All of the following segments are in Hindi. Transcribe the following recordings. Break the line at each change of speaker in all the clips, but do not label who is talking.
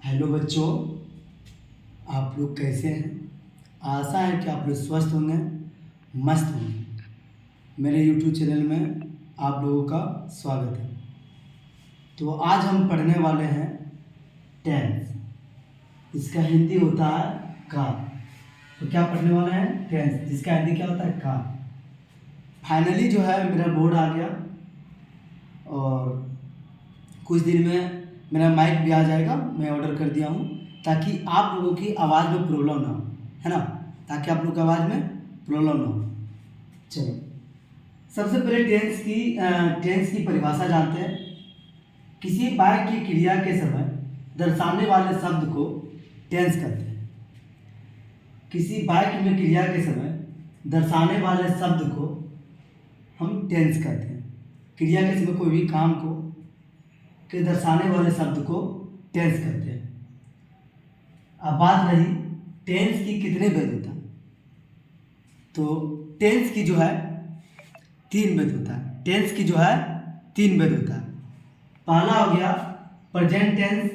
हेलो बच्चों, आप लोग कैसे हैं। आशा है कि आप लोग स्वस्थ होंगे, मस्त होंगे। मेरे यूट्यूब चैनल में आप लोगों का स्वागत है। तो आज हम पढ़ने वाले हैं टेंस। इसका हिंदी होता है का। तो क्या पढ़ने वाले हैं? टेंस, जिसका हिंदी क्या होता है? का। फाइनली जो है मेरा बोर्ड आ गया और कुछ दिन में मेरा माइक भी आ जाएगा। मैं ऑर्डर कर दिया हूँ ताकि आप लोगों की आवाज़ में प्रॉब्लम ना हो, है ना। ताकि आप लोगों की आवाज़ में प्रॉब्लम ना हो। चलो, सबसे पहले टेंस की परिभाषा जानते हैं। किसी वाक्य की क्रिया के समय दर्शाने वाले शब्द को टेंस कहते हैं। किसी वाक्य में क्रिया के समय दर्शाने वाले शब्द को हम टेंस कहते हैं। क्रिया के समय कोई भी काम को के दर्शाने वाले शब्द को टेंस कहते हैं। अब बात रही टेंस की कितने भेद होता है। तो टेंस की जो है 3 भेद होता है। टेंस की जो है 3 भेद होता है। पहला हो गया प्रेजेंट टेंस,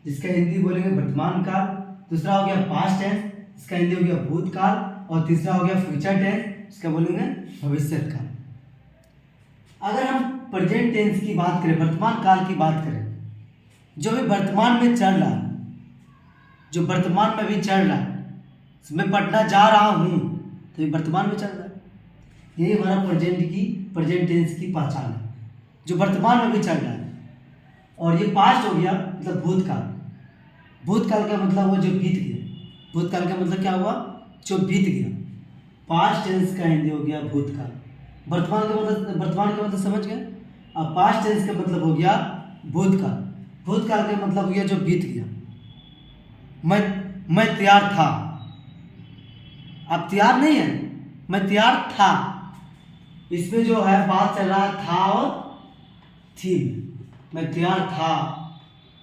जिसका हिंदी बोलेंगे वर्तमान काल। दूसरा हो गया पास्ट टेंस, जिसका हिंदी हो गया भूतकाल। और तीसरा हो गया फ्यूचर टेंस, जिसका बोलेंगे भविष्य काल। अगर हम प्रेजेंट टेंस की बात करें, वर्तमान काल की बात करें, जो भी वर्तमान में चल रहा है, जो वर्तमान में भी चल रहा है, मैं पढ़ना जा रहा हूँ, तो ये वर्तमान में चल रहा है। यही हमारा प्रेजेंट टेंस की पहचान है, जो वर्तमान में भी चल रहा है। और ये पास्ट हो गया मतलब भूतकाल। भूतकाल का मतलब वो जो बीत गया। भूतकाल का मतलब क्या हुआ? जो बीत गया। पास्ट टेंस का हिंदी हो गया भूतकाल। वर्तमान का मतलब समझ गए। अब पास्ट टेंस का मतलब हो गया भूतकाल। भूतकाल का मतलब हो गया जो बीत गया। मैं तैयार था। अब तैयार नहीं है, मैं तैयार था। इसमें जो है बात चल रहा था और थी। मैं तैयार था,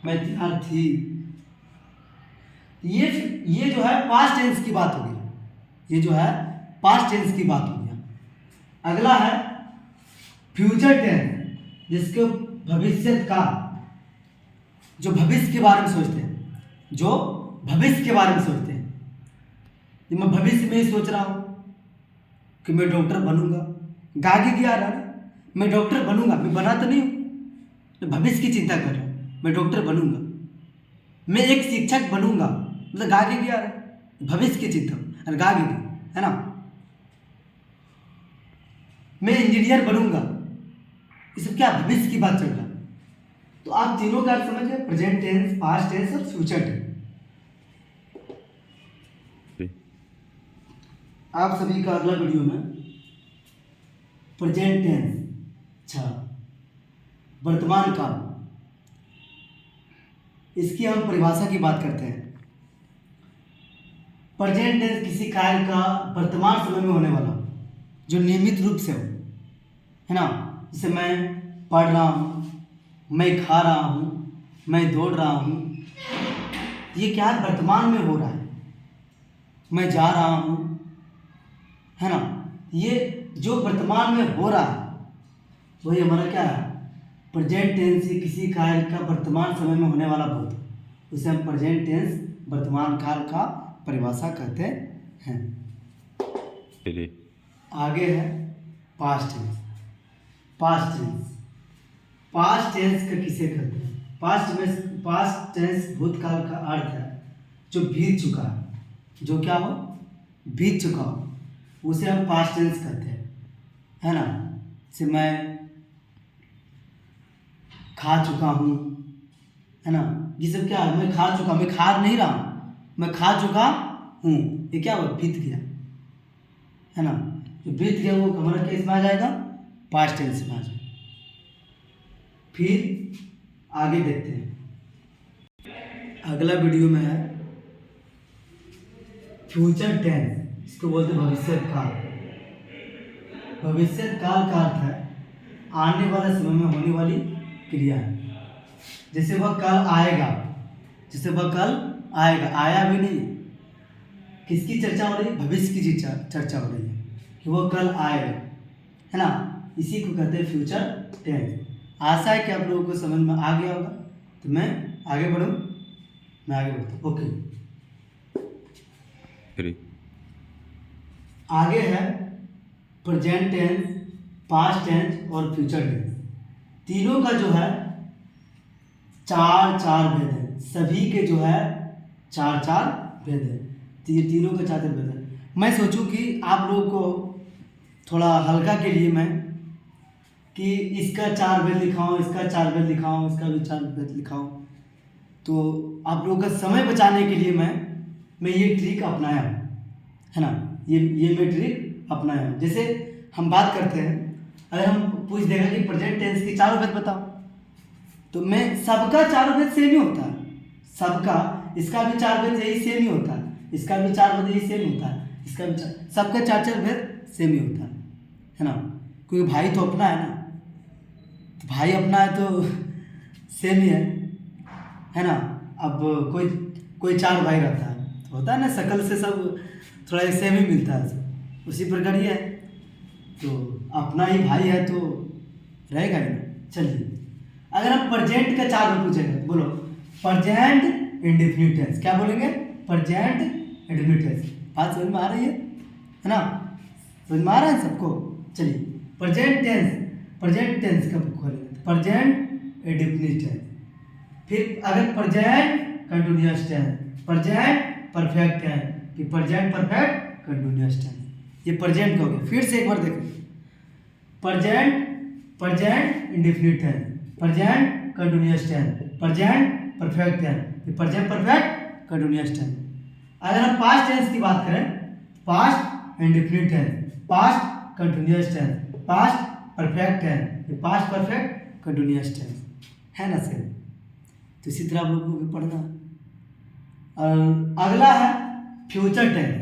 मैं तैयार थी। ये जो है पास्ट टेंस की बात हो गई। ये जो है पास्ट टेंस की बात हो गया। अगला है फ्यूचर टेंस, जिसके भविष्य का, जो भविष्य के बारे में सोचते हैं, जो भविष्य के बारे में सोचते हैं। कि मैं भविष्य में ही सोच रहा हूँ कि मैं डॉक्टर बनूंगा। गागे क्या रहा है, मैं डॉक्टर बनूंगा। मैं बना तो नहीं हूँ, मैं भविष्य की चिंता कर रहा हूँ। मैं डॉक्टर बनूंगा, मैं एक शिक्षक बनूंगा। मतलब गागे क्या रहा है, भविष्य की चिंता और गागे है ना। मैं इंजीनियर बनूंगा, ये सब क्या भविष्य की बात चल रहा है। तो आप तीनों का समझ गए, प्रेजेंट टेंस, पास्ट टेंस और फ्यूचर टेंस। आप सभी का अगला वीडियो में प्रेजेंट टेंस, अच्छा वर्तमान काल, इसकी हम परिभाषा की बात करते हैं। प्रेजेंट टेंस किसी कार्य का वर्तमान समय में होने वाला जो नियमित रूप से हो, है ना। जैसे मैं पढ़ रहा हूँ, मैं खा रहा हूँ, मैं दौड़ रहा हूँ। ये क्या है? वर्तमान में हो रहा है। मैं जा रहा हूँ, है ना। ये जो वर्तमान में हो रहा है वही हमारा क्या है? Present tense. किसी कार्य का वर्तमान समय में होने वाला बोध, उसे हम प्रेजेंट टेंस, वर्तमान काल का परिभाषा कहते हैं। आगे है पास्ट टेंस। पास्ट टेंस का किसे कहते हैं? पास्ट टेंस भूतकाल का अर्थ है जो बीत चुका है। जो क्या हो? बीत चुका हो, उसे हम पास्ट टेंस कहते हैं, है ना। जैसे मैं खा चुका हूँ, है ना। ये सब क्या है? मैं खा चुका, मैं खा नहीं रहा हूँ, मैं खा चुका हूँ। ये क्या हुआ? बीत गया, है ना। जो बीत गया वो हमारा केस में आ जाएगा, पास्ट टेंस में आ जाएगा। फिर आगे देखते हैं। अगला वीडियो में है फ्यूचर टेंस, इसको बोलते हैं भविष्य काल। भविष्य काल का अर्थ है आने वाले समय में होने वाली क्रिया। जैसे वह कल आएगा, जैसे वह कल आएगा, आया भी नहीं। किसकी चर्चा हो रही है? भविष्य की चर्चा हो रही है कि वह कल आएगा, है ना। इसी को कहते हैं फ्यूचर टेंस। आशा है कि आप लोगों को समझ में आ गया होगा। तो मैं आगे बढ़ूँ। मैं आगे बढ़ता हूँ। ओके,
फ्री
आगे है प्रेजेंट टेंस, पास्ट टेंस और फ्यूचर टेंस। तीनों का जो है चार चार भेद है, सभी के जो है चार चार भेद है, तीनों का चार चार भेद है। मैं सोचूं कि आप लोगों को थोड़ा हल्का के लिए मैं कि इसका चार भेद लिखाऊं, इसका चार भेद लिखाऊं, इसका भी चार भेद लिखाऊं, तो आप लोगों का समय बचाने के लिए मैं ये ट्रिक अपनाया हूं, है ना। ये मैं ट्रिक अपनाया हूं। जैसे हम बात करते हैं, अगर हम पूछ देगा कि प्रेजेंट टेंस की चारों भेद बताओ, तो मैं सबका चारों भेद सेम ही होता है, सबका, इसका भी चार भेद यही सेम ही होता है, इसका भी चार भेद यही सेम होता है, इसका भी सबका चार चार भेद सेम ही होता है ना। क्योंकि भाई तो अपना है ना, तो भाई अपना है तो सेम ही है ना। अब कोई चार भाई रहता है तो होता है ना, शक्ल से सब थोड़ा सेम ही मिलता है, सब उसी प्रकार ही है, तो अपना ही भाई है तो रहेगा ही ना। चलिए, अगर हम प्रेजेंट का चार में पूछेंगे, बोलो प्रेजेंट इंडेफिनिट टेंस, क्या बोलेंगे? Present indefinite tense. बात समझ में आ रही है ना? समझ में आ रहा है सबको? चलिए, प्रेजेंट टेंस कब खोलेंगे? Present indefinite tense. फिर अगर present continuous tense, present perfect tense, फिर प्रेजेंट परफेक्ट कंटिन्यूअस टेंस। ये प्रेजेंट का हो गया। फिर से एक बार देखो, present indefinite tense, present continuous tense, present perfect tense, present perfect continuous tense. अगर हम पास्ट टेंस की बात करें, past indefinite tense, past continuous tense, past perfect tense, past perfect continuous tense, है ना सर? तो इसी तरह आप लोगों को भी पढ़ना है। और अगला है फ्यूचर टेंस,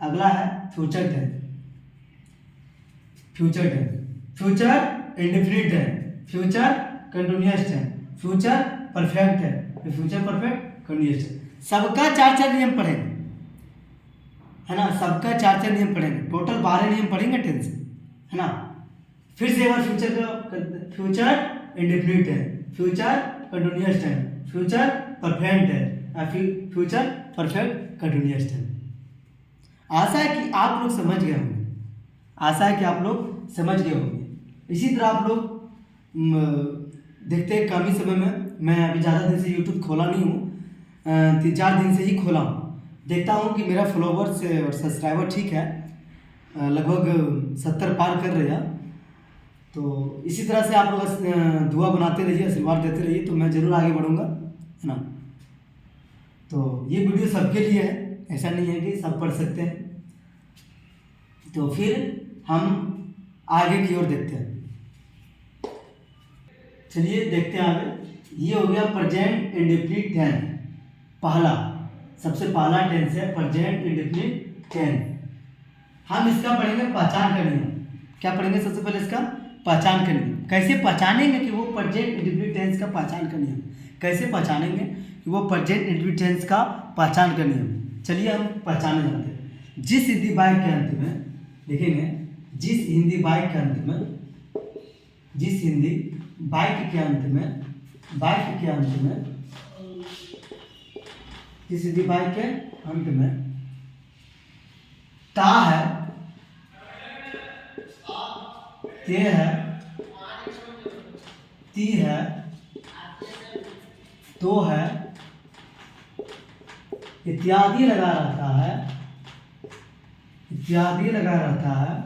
अगला है future tense, future tense, future indefinite tense, future continuous tense, future perfect tense, future perfect continuous tense. सबका चार चार नियम पढ़ेंगे, है ना, सबका चार चार नियम पढ़ेंगे, टोटल 12 नियम पढ़ेंगे टेंस, है ना। फिर से एक बार फ्यूचर का, future indefinite tense, future continuous tense, future perfect tense, future perfect continuous tense. आशा है कि आप लोग समझ गए होंगे, आशा है कि आप लोग समझ गए होंगे। इसी तरह आप लोग देखते हैं कम ही समय में, मैं अभी ज़्यादा दिन से यूट्यूब खोला नहीं हूँ, 3-4 दिन से ही खोला हूँ। देखता हूँ कि मेरा फॉलोवर्स और सब्सक्राइबर ठीक है, लगभग 70 पार कर रहे हैं। तो इसी तरह से आप लोग दुआ बनाते रहिए, आशीर्वाद देते रहिए, तो मैं ज़रूर आगे बढ़ूँगा, है ना। तो ये वीडियो सबके लिए है, ऐसा नहीं है कि सब पढ़ सकते हैं। तो फिर हम आगे की ओर देखते हैं। चलिए देखते हैं आगे। ये हो गया प्रेजेंट इंडेफिनिट टेंस, पहला, सबसे पहला टेंस है प्रेजेंट इंडेफिनिट टेंस। हम इसका पढ़ेंगे पहचान का नियम। क्या पढ़ेंगे? सबसे पहले इसका पहचान का नियम। कैसे पहचानेंगे कि वो प्रेजेंट इंडेफिनिट टेंस का पहचान का नियम, कैसे पहचानेंगे कि वो प्रेजेंट इंडेफिनिट टेंस का पहचान का नियम। चलिए हम पहचाने जानते हैं। जिस हिंदी वाक्य के अंत में लिखेंगे, जिस हिंदी वाक्य के अंत में, जिस हिंदी वाक्य के अंत में, वाक्य के अंत में, जिस हिंदी वाक्य के अंत में ता है, ते है, ती है, तो है, इत्यादि लगा रहता है, इत्यादि लगा रहता है,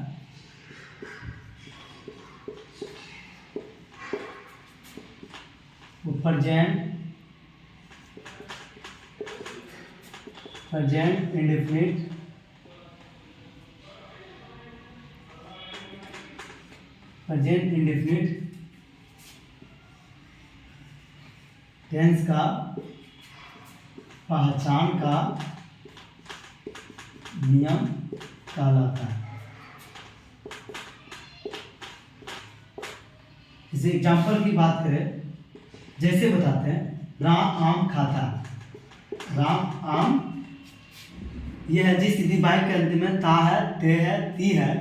वो present indefinite present indefinite tense का पहचान का नियम कहलाता है। इसे एग्जाम्पल की बात करें, जैसे बताते हैं, राम आम खाता है, राम आम, यह है जिस हिंदी वाक्य के अंत में ता है, ते है, ती है,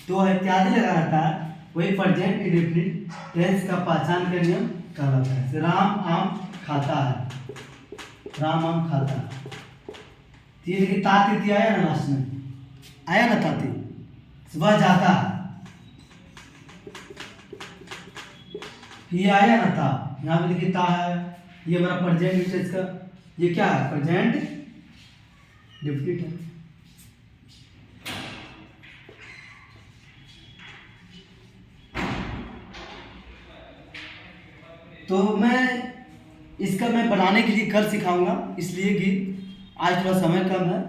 तो है, इत्यादि लगा रहता है, वही प्रेजेंट इंडेफिनिट टेंस का पहचान का नियम कहलाता है। राम आम खाता है, राम आम खाता। तो ये देखिए ता तिथि आया ना लास्ट में, आया ना ताती। वह जाता, ये आया ना था, यहाँ पे देखिए ता है, ये हमारा प्रेजेंट टेंस का, ये क्या है प्रेजेंट डिफिनिट है। तो मैं बनाने के लिए कल सिखाऊंगा, इसलिए कि आज थोड़ा समय कम है,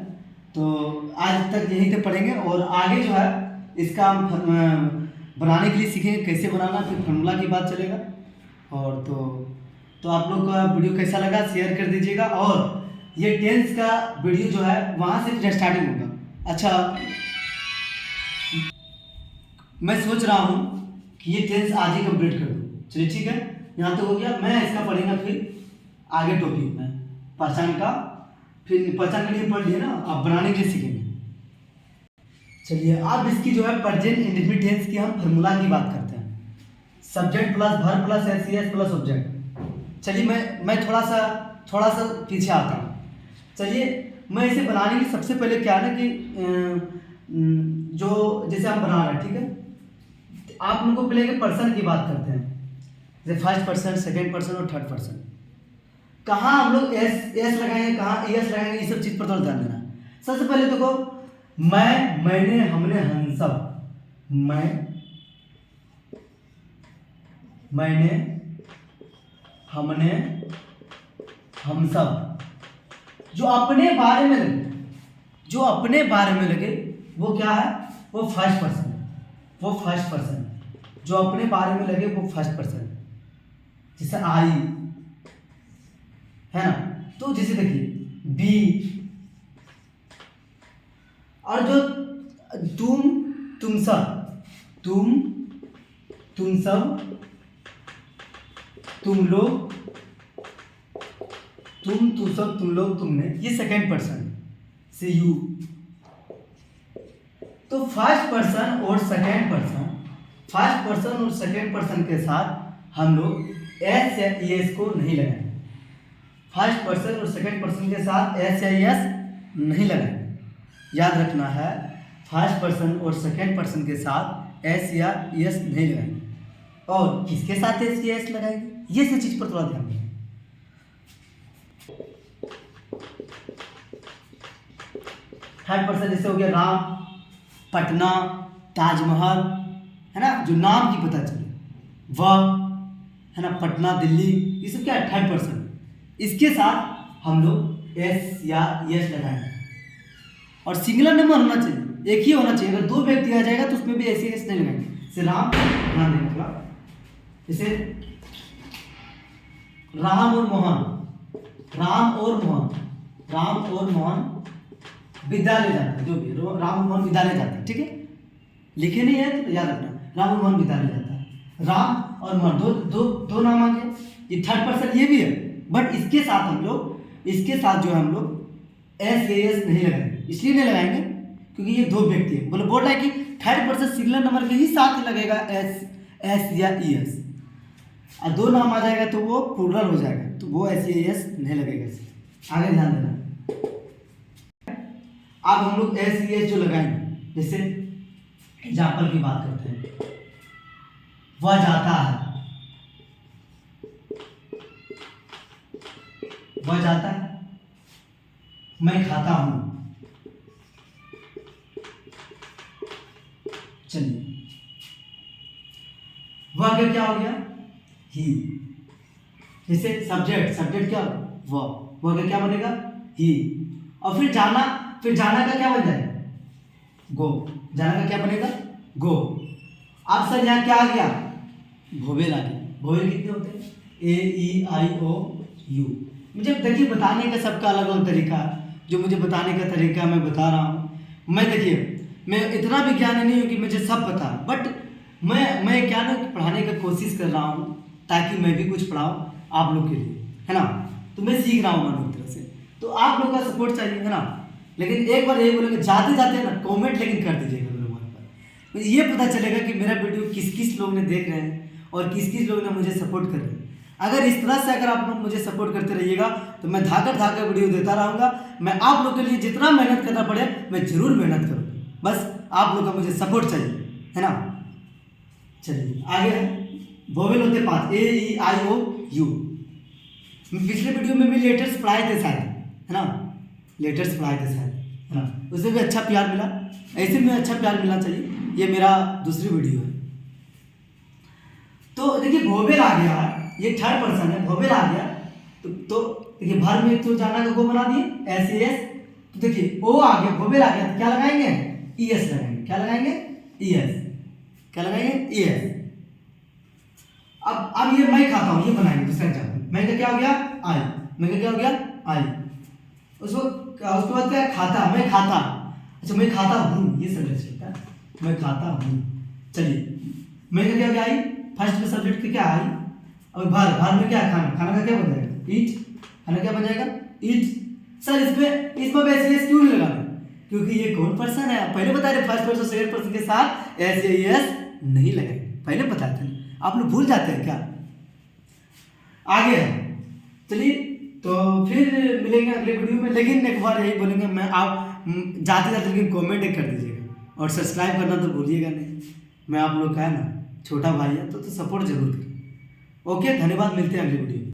तो आज तक यहीं तक पढ़ेंगे और आगे जो है इसका हम बनाने के लिए सीखेंगे कैसे बनाना, फिर फॉर्मूला की बात चलेगा। और तो आप लोग का वीडियो कैसा लगा शेयर कर दीजिएगा, और ये टेंस का वीडियो जो है वहाँ से स्टार्टिंग होगा। अच्छा, मैं सोच रहा हूँ कि ये टेंस आज ही कंप्लीट कर दूँ। चलिए ठीक है, यहाँ तक हो गया। मैं इसका पढ़ेगा फिर आगे टॉपिक में पहचान का, फिर पहचान के लिए पढ़ लिए ना, आप बनाने के लिए सीखेंगे। चलिए अब इसकी जो है प्रेजेंट इंडेफिनिट टेंस की हम फार्मूला की बात करते हैं। Subject plus verb plus S plus object. चलिए मैं थोड़ा सा पीछे आता हूँ। चलिए मैं इसे बनाने की सबसे पहले क्या है ना कि जो जैसे हम बना रहे हैं, ठीक है, आप लोगों को पहले के पर्सन की बात करते हैं, जैसे फर्स्ट पर्सन, सेकेंड पर्सन और थर्ड पर्सन। कहाँ हम लोग एस लगाएंगे, कहाँ एस लगाएंगे, ये सब चीज़ पर थोड़ा ध्यान देना। सबसे पहले देखो, मैं, मैंने, हमने, हम सब। मैंने, हमने, हम सब। जो अपने बारे में लगे वो क्या है, वो फर्स्ट पर्सन है। जो अपने बारे में लगे वो फर्स्ट पर्सन। जैसे आई है ना, तो जैसे देखिए बी, और जो तुम सब, तुम सब, तुम लोग, तू सब, तुम लोग, तुमने, ये सेकेंड पर्सन से यू। तो फर्स्ट पर्सन और सेकेंड पर्सन के साथ हम लोग एस या एस को नहीं लगाएंगे। फर्स्ट पर्सन और सेकेंड पर्सन के साथ एस या एस नहीं लगाएंगे। याद रखना है, फर्स्ट पर्सन और सेकेंड पर्सन के साथ एस या एस नहीं लगाएंगे। और किसके साथ एस या एस लगाएंगे, ये सब चीज पर थोड़ा ध्यान दें। थर्ड पर्सन जैसे हो गया राम, पटना, ताजमहल, है ना, जो नाम की पता चले, वह, है ना, पटना, दिल्ली, ये सब क्या है थर्ड पर्सन। इसके साथ हम लोग एस या एस लगाएंगे। और सिंगुलर नंबर होना चाहिए, एक ही होना चाहिए। अगर दो व्यक्ति आ जाएगा तो उसमें भी ऐसे एस नहीं लगाएंगे। जैसे राम, ध्यान देना, जैसे राम और मोहन विद्यालय जाते हैं, जो भी राम और मोहन विद्यालय जाते हैं, ठीक है, लिखे नहीं है तो याद रखना, राम और मोहन विद्यालय जाता है। राम और मोहन दो नाम आ गए, ये थर्ड पर्सन ये भी है, बट इसके साथ जो है हम लोग एस एस नहीं लगाएंगे। इसलिए नहीं लगाएंगे क्योंकि ये दो व्यक्ति है। बोल रहा है कि थर्ड पर्सन सिंगुलर नंबर के ही साथ लगेगा एस या ई एस, और दो नाम आ जाएगा तो वो प्लूरल हो जाएगा, तो वो एस या एस नहीं लगेगा। आगे ध्यान देना। अब हम लोग एस ई एस जो लगाएंगे, जैसे एग्जाम्पल की बात करते हैं, वह जाता है, मैं खाता हूं। चलिए, वह क्या हो गया, ही। जैसे सब्जेक्ट क्या, वह क्या बनेगा, ही। और फिर जाना का क्या बन जाएगा, गो। जाना का क्या बनेगा, गो। अब सर यहाँ क्या आ गया, वोवेल आ गया। वोवेल कितने होते हैं, ए ई आई ओ यू। मुझे देखिए बताने का सबका अलग अलग तरीका, जो मुझे बताने का तरीका मैं बता रहा हूँ। मैं इतना भी ज्ञानी नहीं हूँ कि मुझे सब पता, बट मैं क्या ना पढ़ाने का कोशिश कर रहा हूँ ताकि मैं भी कुछ पढ़ाऊँ आप लोग के लिए, है ना। तो मैं सीख रहा हूँ मानो एक तरह से, तो आप लोग का सपोर्ट चाहिए, है ना। लेकिन एक बार यही बोलेंगे, जाते ना कमेंट लेकिन कर दीजिएगा मेरे मोबाइल पर, मुझे ये पता चलेगा कि मेरा वीडियो किस किस लोग ने देख रहे हैं और किस किस लोग ने मुझे सपोर्ट कर रहे हैं। अगर इस तरह से अगर आप लोग मुझे सपोर्ट करते रहिएगा तो मैं धाकर वीडियो देता रहूँगा। मैं आप लोग के लिए जितना मेहनत करना पड़े मैं ज़रूर मेहनत करूँगा, बस आप लोग का मुझे सपोर्ट चाहिए, है ना। चलिए आगे है, वोवेल होते 5 ए ई आई ओ यू। पिछले वीडियो में भी लेटर्स पढ़ाए थे शायद, है ना, लेटर्स पढ़ाए थे शायद, है ना, उससे भी अच्छा प्यार मिला, ऐसे में अच्छा प्यार मिलना चाहिए। ये मेरा दूसरी वीडियो है। तो देखिए वोवेल आ गया, ये थर्ड पर्सन है, वोवेल आ गया तो देखिए भर में तो जाना का को बना दिए एस ए एस। तो देखिए ओ आ गया, वोवेल आ गया तो क्या लगाएंगे, ई एस लगाएंगे। क्या लगाएंगे, ई एस। क्या लगाएंगे, ई एस। अब ये मैं खाता हूँ, ये बनाएंगे दूसरा एग्जाम्पल। मैं का क्या हो गया, आई। मैं का क्या हो गया, आई। उसके बाद क्या, खाता, मैं खाता। अच्छा मैं खाता हूँ, ये सब्जेक्ट होता है, मैं खाता हूँ। चलिए मैं का क्या हो गया, आई। फर्स्ट में सब्जेक्ट का क्या, आई। अब भर में क्या, खाना। खाना का क्या बन जाएगा, ईट। खाना क्या बन जाएगा, ईट। सर इसमें एस एस क्यों नहीं लगा, क्योंकि ये कौन पर्सन है, पहले बता रहे फर्स्ट पर्सन सेकंड पर्सन के साथ एस एस नहीं लगाए, पहले बताते हैं। आप लोग भूल जाते हैं क्या। आगे है, चलिए तो फिर मिलेंगे अगले वीडियो में। लेकिन एक बार यही बोलेंगे मैं, आप जाते लेकिन कमेंट कर दीजिएगा और सब्सक्राइब करना तो भूलिएगा नहीं। मैं आप लोग का है ना छोटा भाई है तो सपोर्ट जरूर करें। ओके, धन्यवाद, मिलते हैं अगले वीडियो में।